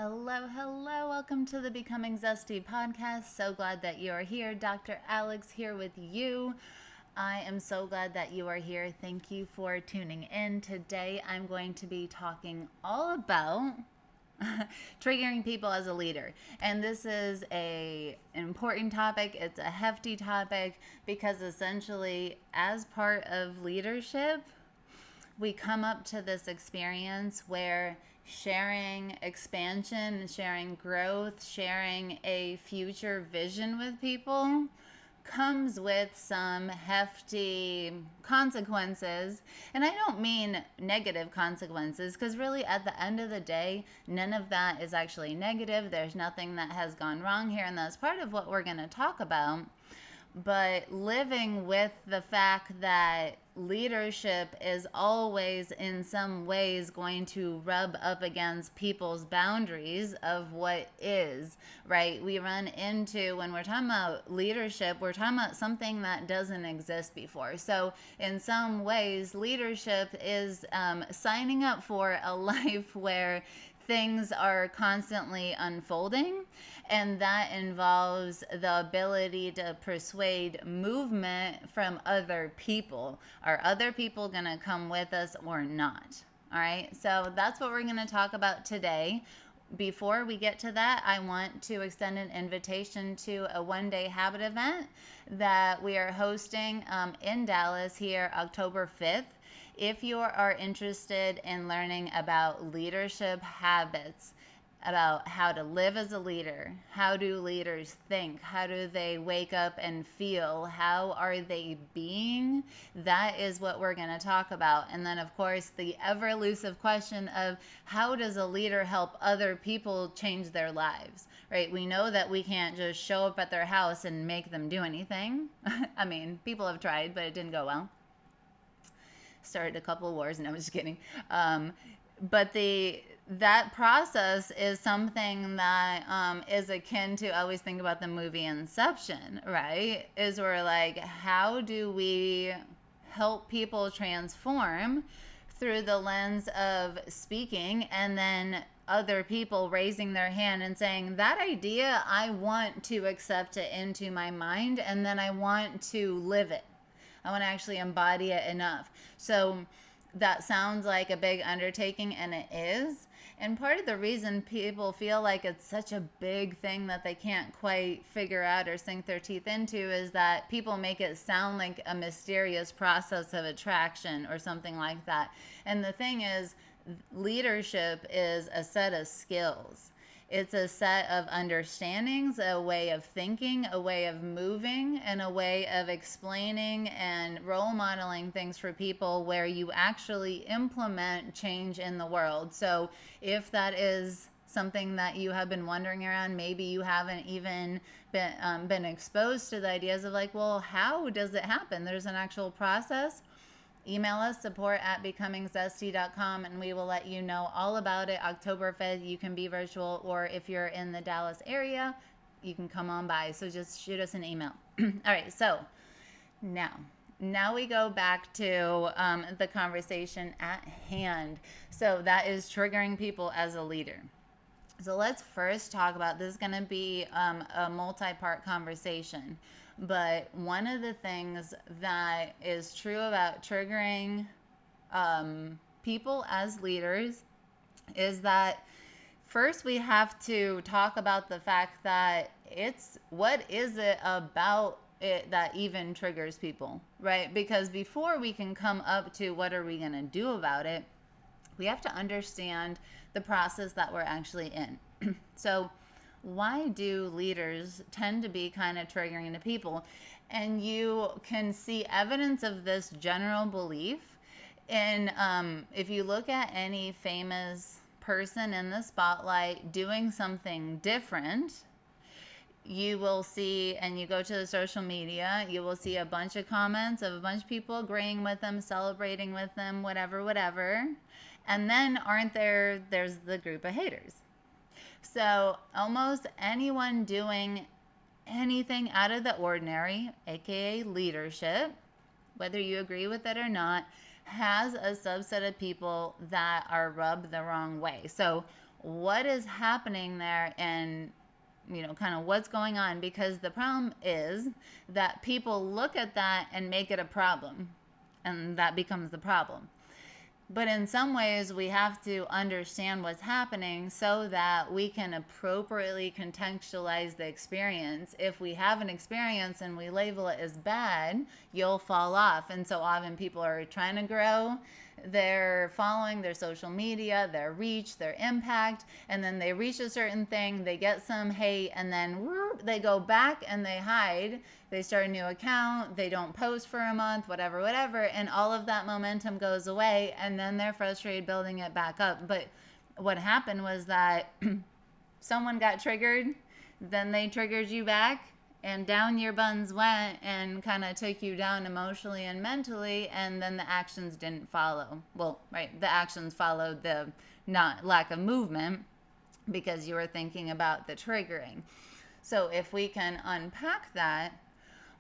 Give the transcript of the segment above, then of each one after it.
Hello, hello. Welcome to the Becoming Zesty podcast. So glad that you are here. Dr. Alex here with you. I am so glad that you are here. Thank you for tuning in. Today I'm going to be talking all about triggering people as a leader. And this is an important topic. It's a hefty topic because essentially as part of leadership, we come up to this experience where sharing expansion, sharing growth, sharing a future vision with people comes with some hefty consequences. And I don't mean negative consequences, because really at the end of the day, none of that is actually negative. There's nothing that has gone wrong here, and that's part of what we're going to talk about. But living with the fact that leadership is always in some ways going to rub up against people's boundaries of what is, right? We run into, when we're talking about leadership, we're talking about something that doesn't exist before. So in some ways, leadership is signing up for a life where things are constantly unfolding, and that involves the ability to persuade movement from other people. Are other people going to come with us or not? All right, so that's what we're going to talk about today. Before we get to that, I want to extend an invitation to a one-day habit event that we are hosting in Dallas here October 5th. If you are interested in learning about leadership habits, about how to live as a leader, how do leaders think, how do they wake up and feel, how are they being, that is what we're going to talk about. And then, of course, the ever elusive question of how does a leader help other people change their lives, right? We know that we can't just show up at their house and make them do anything. I mean, people have tried, but it didn't go well. Started a couple of wars. No, I'm just kidding. But that process is something that is akin to, I always think about the movie Inception, right? Is we're like, how do we help people transform through the lens of speaking, and then other people raising their hand and saying, that idea, I want to accept it into my mind, and then I want to live it. I want to actually embody it enough. So that sounds like a big undertaking, and it is. And part of the reason people feel like it's such a big thing that they can't quite figure out or sink their teeth into is that people make it sound like a mysterious process of attraction or something like that. And the thing is, leadership is a set of skills. It's a set of understandings, a way of thinking, a way of moving, and a way of explaining and role modeling things for people where you actually implement change in the world. So if that is something that you have been wondering around, maybe you haven't even been exposed to the ideas of like, well, how does it happen? There's an actual process. Email us, support@becomingzesty.com, and we will let you know all about it. October 5th, you can be virtual, or if you're in the Dallas area, you can come on by. So just shoot us an email. All right, so now we go back to the conversation at hand. So that is triggering people as a leader. So let's first talk about, this is going to be a multi-part conversation. But one of the things that is true about triggering people as leaders is that first we have to talk about the fact that what is it about it that even triggers people, right? Because before we can come up to what are we going to do about it, we have to understand the process that we're actually in. So why do leaders tend to be kind of triggering to people? And you can see evidence of this general belief in if you look at any famous person in the spotlight doing something different, you will see, and you go to the social media, you will see a bunch of comments of a bunch of people agreeing with them, celebrating with them, whatever. And then there's the group of haters. So almost anyone doing anything out of the ordinary, aka leadership, whether you agree with it or not, has a subset of people that are rubbed the wrong way. So what is happening there, and kind of what's going on, because the problem is that people look at that and make it a problem, and that becomes the problem. But in some ways, we have to understand what's happening so that we can appropriately contextualize the experience. If we have an experience and we label it as bad, you'll fall off. And so often people are trying to grow their following, their social media, their reach, their impact, and then they reach a certain thing, they get some hate, and then whoop, they go back and they hide. They start a new account, they don't post for a month, whatever, and all of that momentum goes away, and then they're frustrated building it back up. But what happened was that someone got triggered, then they triggered you back, and down your buns went and kind of took you down emotionally and mentally, and then the actions didn't follow. Well, right, the actions followed the not lack of movement because you were thinking about the triggering. So if we can unpack that,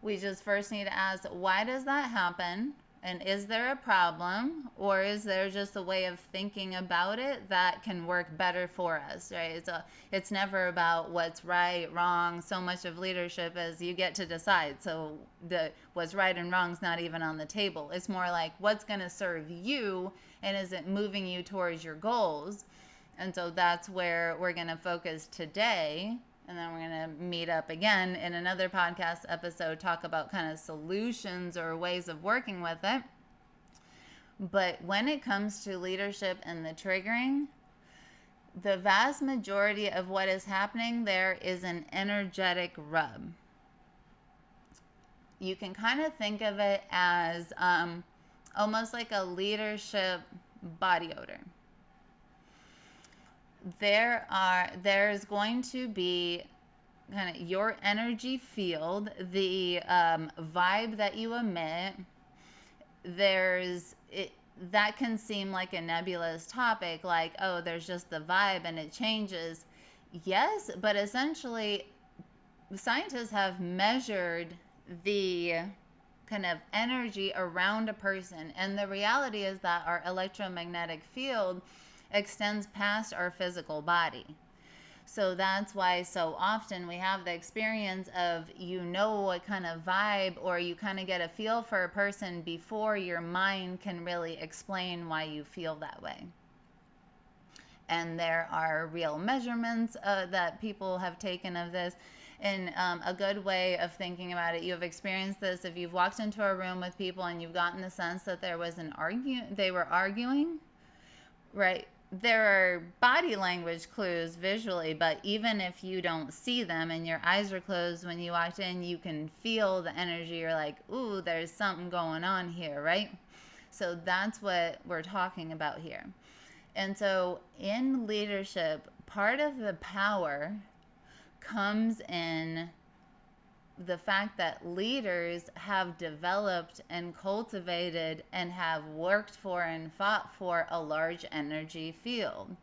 we just first need to ask, why does that happen? And is there a problem, or is there just a way of thinking about it that can work better for us, right? It's never about what's right, wrong. So much of leadership is you get to decide. So what's right and wrong is not even on the table. It's more like what's going to serve you, and is it moving you towards your goals? And so that's where we're going to focus today. And then we're going to meet up again in another podcast episode, talk about kind of solutions or ways of working with it. But when it comes to leadership and the triggering, the vast majority of what is happening there is an energetic rub. You can kind of think of it as almost like a leadership body odor. There's going to be kind of your energy field, the vibe that you emit. That can seem like a nebulous topic, like, oh, there's just the vibe and it changes. Yes, but essentially scientists have measured the kind of energy around a person, and the reality is that our electromagnetic field extends past our physical body. So that's why so often we have the experience of, what kind of vibe, or you kind of get a feel for a person before your mind can really explain why you feel that way. And there are real measurements that people have taken of this. And a good way of thinking about it, you have experienced this if you've walked into a room with people and you've gotten the sense that there was they were arguing, right? There are body language clues visually, but even if you don't see them and your eyes are closed when you walked in, you can feel the energy. You're like, ooh, there's something going on here, right? So that's what we're talking about here. And so in leadership, part of the power comes in the fact that leaders have developed and cultivated and have worked for and fought for a large energy field.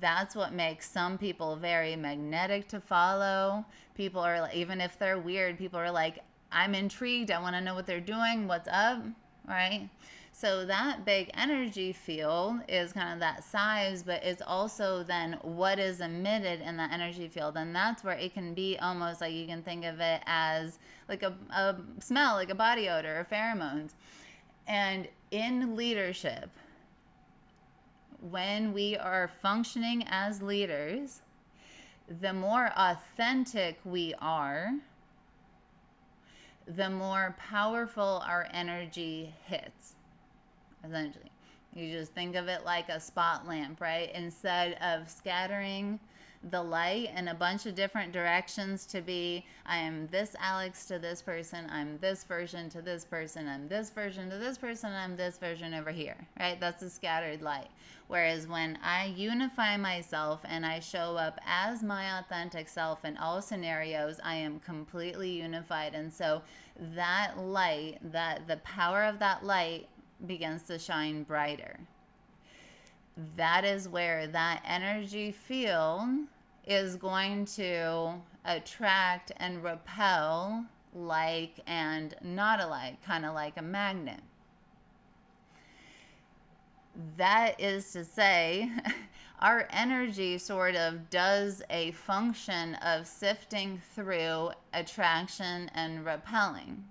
That's what makes some people very magnetic to follow. People are, even if they're weird, people are like, I'm intrigued. I want to know what they're doing. What's up? Right? So that big energy field is kind of that size, but it's also then what is emitted in that energy field. And that's where it can be almost like, you can think of it as like a smell, like a body odor or pheromones. And in leadership, when we are functioning as leaders, the more authentic we are, the more powerful our energy hits. Essentially, you just think of it like a spot lamp, right? Instead of scattering the light in a bunch of different directions to be, I am this Alex to this person, I'm this version to this person, I'm this version to this person, I'm this version over here, right? That's a scattered light. Whereas when I unify myself and I show up as my authentic self in all scenarios, I am completely unified. And so that light, the power of that light begins to shine brighter. That is where that energy field is going to attract and repel like and not alike, kind of like a magnet. That is to say, Our energy sort of does a function of sifting through attraction and repelling.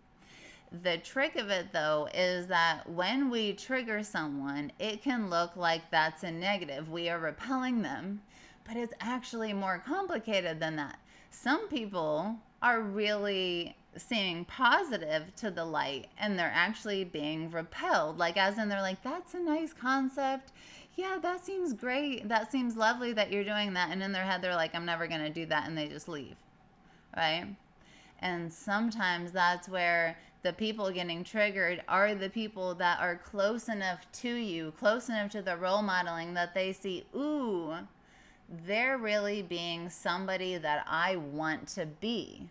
The trick of it, though, is that when we trigger someone, it can look like that's a negative. We are repelling them, but it's actually more complicated than that. Some people are really seeing positive to the light and they're actually being repelled. Like, as in, they're like, that's a nice concept. Yeah, that seems great. That seems lovely that you're doing that. And in their head, they're like, I'm never going to do that. And they just leave. Right? And sometimes that's where the people getting triggered are the people that are close enough to you, close enough to the role modeling that they see, ooh, they're really being somebody that I want to be.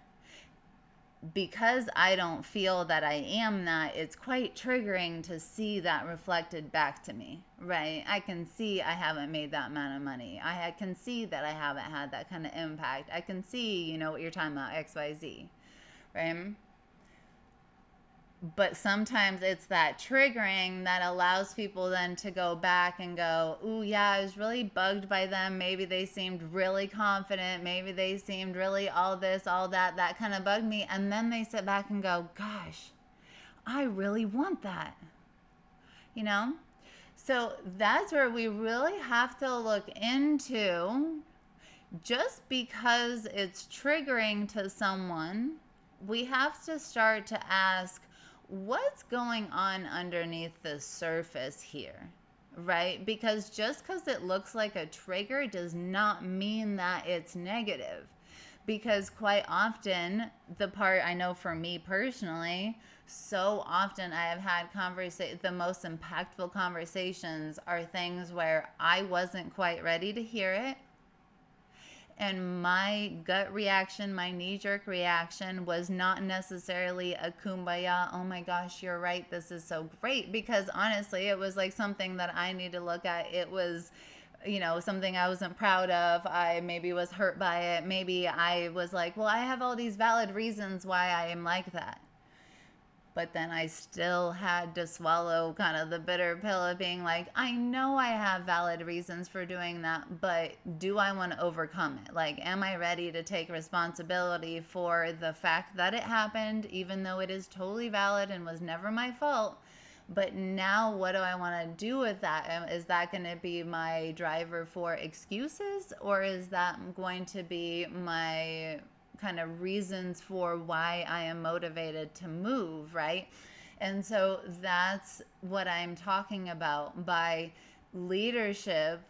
Because I don't feel that I am that, it's quite triggering to see that reflected back to me, right? I can see I haven't made that amount of money. I can see that I haven't had that kind of impact. I can see, you know, what you're talking about, XYZ, right? But sometimes it's that triggering that allows people then to go back and go, ooh, yeah, I was really bugged by them. Maybe they seemed really confident. Maybe they seemed really all this, all that. That kind of bugged me. And then they sit back and go, gosh, I really want that. You know? So that's where we really have to look into, just because it's triggering to someone, we have to start to ask, what's going on underneath the surface here, right? Because just because it looks like a trigger does not mean that it's negative. Because quite often, the part I know for me personally, so often I have had the most impactful conversations are things where I wasn't quite ready to hear it. And my gut reaction, my knee-jerk reaction was not necessarily a kumbaya, oh my gosh, you're right, this is so great. Because honestly, it was like something that I need to look at. It was, you know, something I wasn't proud of. I maybe was hurt by it. Maybe I was like, well, I have all these valid reasons why I am like that. But then I still had to swallow kind of the bitter pill of being like, I know I have valid reasons for doing that, but do I want to overcome it? Like, am I ready to take responsibility for the fact that it happened, even though it is totally valid and was never my fault? But now what do I want to do with that? Is that going to be my driver for excuses, or is that going to be my kind of reasons for why I am motivated to move, right? And so that's what I'm talking about by leadership.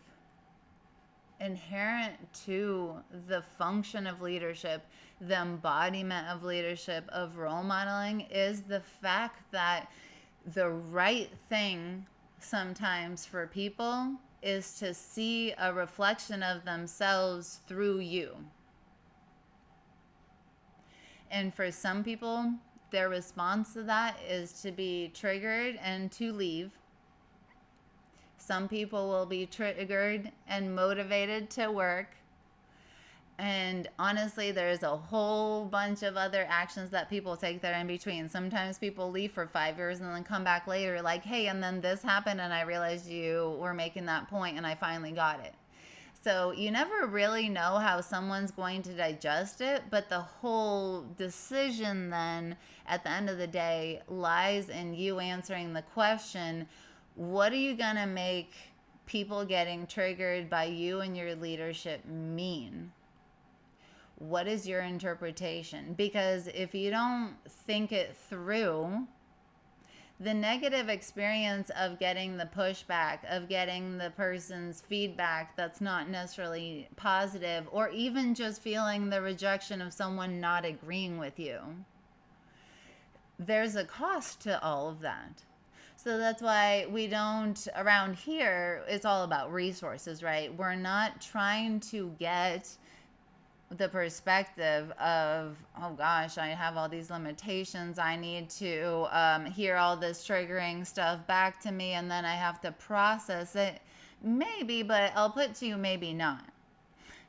Inherent to the function of leadership, the embodiment of leadership, of role modeling, is the fact that the right thing sometimes for people is to see a reflection of themselves through you. And for some people, their response to that is to be triggered and to leave. Some people will be triggered and motivated to work. And honestly, there's a whole bunch of other actions that people take that are in between. Sometimes people leave for 5 years and then come back later like, hey, and then this happened and I realized you were making that point and I finally got it. So you never really know how someone's going to digest it, but the whole decision then at the end of the day lies in you answering the question, what are you going to make people getting triggered by you and your leadership mean? What is your interpretation? Because if you don't think it through, the negative experience of getting the pushback, of getting the person's feedback that's not necessarily positive, or even just feeling the rejection of someone not agreeing with you, there's a cost to all of that. So that's why we don't, around here, it's all about resources, right? We're not trying to get the perspective of, oh gosh, I have all these limitations. I need to hear all this triggering stuff back to me, and then I have to process it. Maybe, but I'll put to you, maybe not.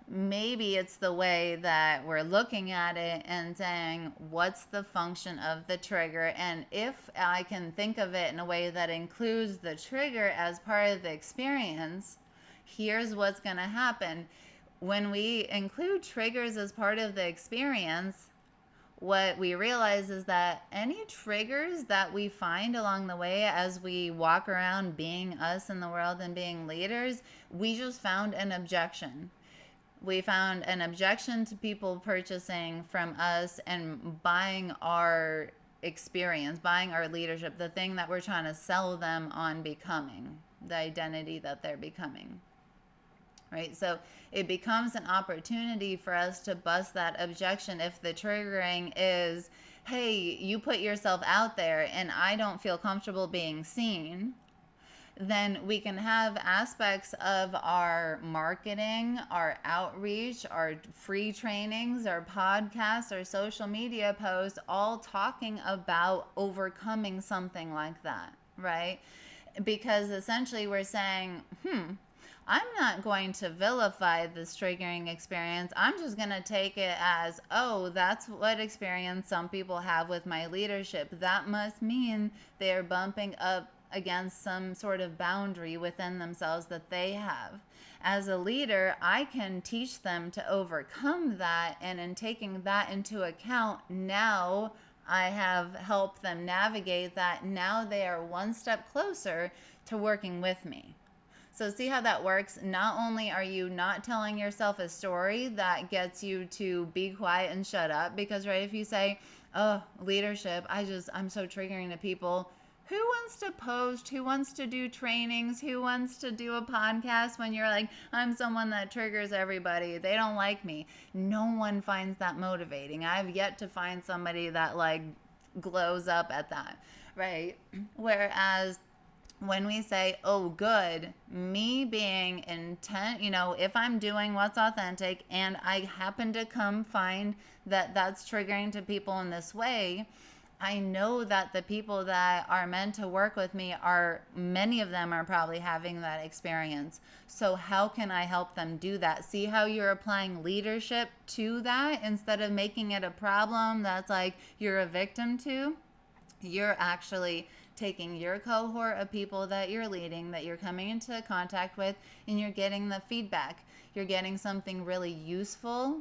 Maybe it's the way that we're looking at it and saying, what's the function of the trigger? And if I can think of it in a way that includes the trigger as part of the experience, here's what's going to happen. When we include triggers as part of the experience, what we realize is that any triggers that we find along the way as we walk around being us in the world and being leaders, we just found an objection. We found an objection to people purchasing from us and buying our experience, buying our leadership, the thing that we're trying to sell them on becoming, the identity that they're becoming. Right? So it becomes an opportunity for us to bust that objection if the triggering is, hey, you put yourself out there and I don't feel comfortable being seen. Then we can have aspects of our marketing, our outreach, our free trainings, our podcasts, our social media posts, all talking about overcoming something like that, right? Because essentially we're saying, I'm not going to vilify this triggering experience. I'm just going to take it as, oh, that's what experience some people have with my leadership. That must mean they're bumping up against some sort of boundary within themselves that they have. As a leader, I can teach them to overcome that, and in taking that into account, now I have helped them navigate that. Now they are one step closer to working with me. So see how that works? Not only are you not telling yourself a story that gets you to be quiet and shut up, because right, if you say, oh, leadership, I'm so triggering to people. Who wants to post? Who wants to do trainings? Who wants to do a podcast when you're like, I'm someone that triggers everybody. They don't like me. No one finds that motivating. I've yet to find somebody that like glows up at that, right? Whereas when we say, oh, good, me being intent, if I'm doing what's authentic and I happen to come find that that's triggering to people in this way, I know that the people that are meant to work with me many of them are probably having that experience. So how can I help them do that? See how you're applying leadership to that instead of making it a problem that's like you're a victim to? You're actually taking your cohort of people that you're leading, that you're coming into contact with, and you're getting the feedback. You're getting something really useful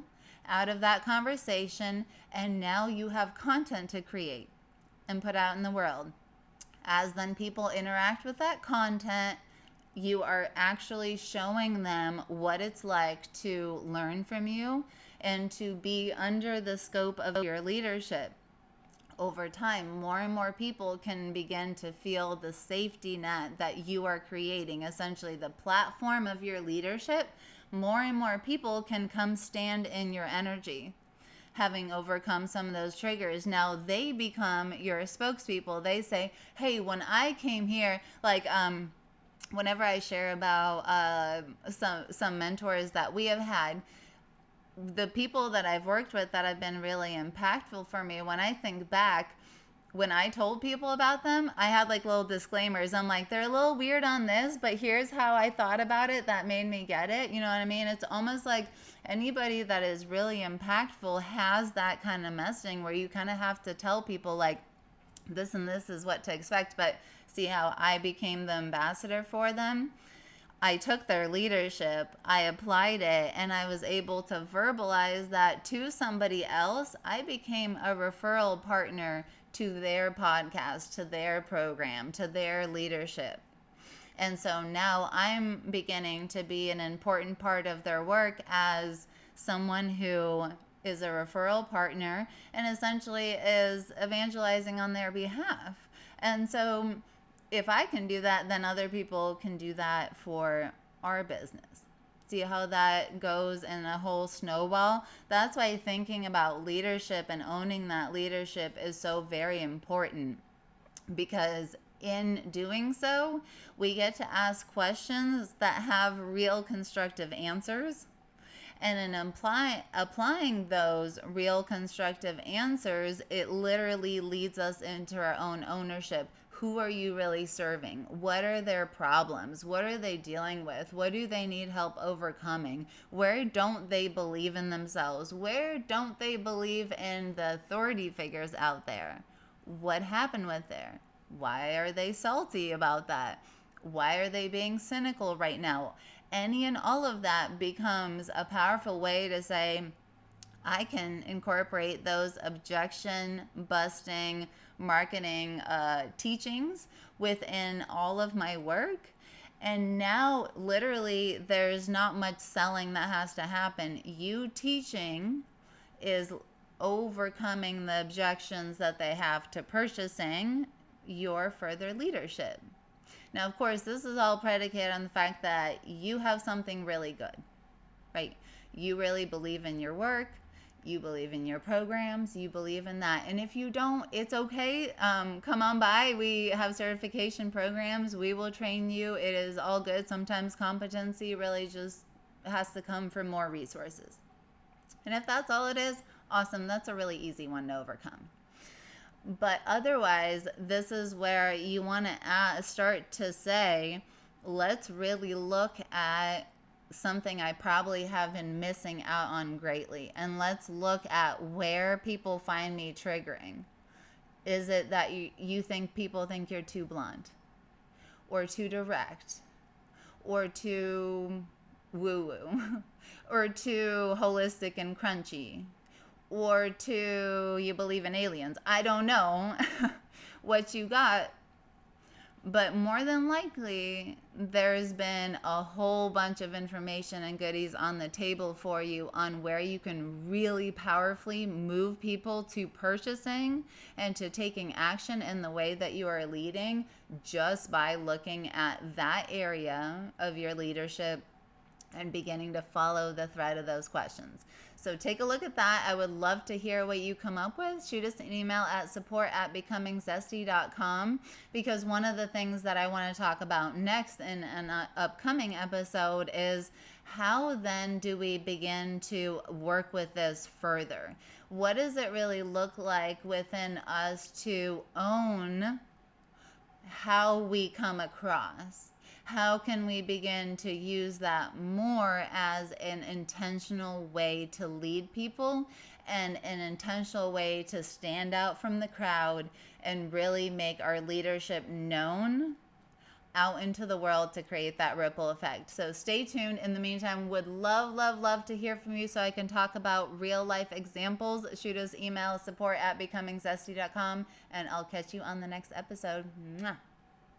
out of that conversation, and now you have content to create and put out in the world. As then people interact with that content, you are actually showing them what it's like to learn from you and to be under the scope of your leadership. Over time, more and more people can begin to feel the safety net that you are creating, essentially the platform of your leadership. More and more people can come stand in your energy, having overcome some of those triggers. Now they become your spokespeople. They say, hey, when I came here, like whenever I share about some mentors that we have had, the people that I've worked with that have been really impactful for me, when I think back, when I told people about them, I had like little disclaimers. I'm like, they're a little weird on this, but here's how I thought about it that made me get it. You know what I mean? It's almost like anybody that is really impactful has that kind of messaging where you kind of have to tell people like, this and this is what to expect. But see how I became the ambassador for them? I took their leadership, I applied it, and I was able to verbalize that to somebody else. I became a referral partner to their podcast, to their program, to their leadership. And so now I'm beginning to be an important part of their work as someone who is a referral partner and essentially is evangelizing on their behalf. And so if I can do that, then other people can do that for our business. See how that goes in a whole snowball? That's why thinking about leadership and owning that leadership is so very important, because in doing so, we get to ask questions that have real constructive answers. And in applying those real constructive answers, it literally leads us into our own ownership. Who are you really serving? What are their problems? What are they dealing with? What do they need help overcoming? Where don't they believe in themselves? Where don't they believe in the authority figures out there? What happened with there? Why are they salty about that? Why are they being cynical right now? any and all of that becomes a powerful way to say, I can incorporate those objection busting marketing teachings within all of my work. And now, literally, there's not much selling that has to happen. You teaching is overcoming the objections that they have to purchasing your further leadership. Now, of course, this is all predicated on the fact that you have something really good, right? You really believe in your work. You believe in your programs. You believe in that. And if you don't, it's okay. Come on by. We have certification programs. We will train you. It is all good. Sometimes competency really just has to come from more resources. And if that's all it is, awesome. That's a really easy one to overcome. But otherwise, this is where you want to start to say, let's really look at something I probably have been missing out on greatly. And let's look at where people find me triggering. Is it that you think people think you're too blunt or too direct or too woo-woo or too holistic and crunchy? Or you believe in aliens. I don't know what you got, but more than likely, there's been a whole bunch of information and goodies on the table for you on where you can really powerfully move people to purchasing and to taking action in the way that you are leading just by looking at that area of your leadership and beginning to follow the thread of those questions. So take a look at that. I would love to hear what you come up with. Shoot us an email at support@becomingzesty.com, because one of the things that I want to talk about next in an upcoming episode is how then do we begin to work with this further? What does it really look like within us to own how we come across? How can we begin to use that more as an intentional way to lead people and an intentional way to stand out from the crowd and really make our leadership known out into the world to create that ripple effect? So stay tuned. In the meantime, would love to hear from you so I can talk about real life examples. Shoot us email support@becomingzesty.com, and I'll catch you on the next episode. Mwah.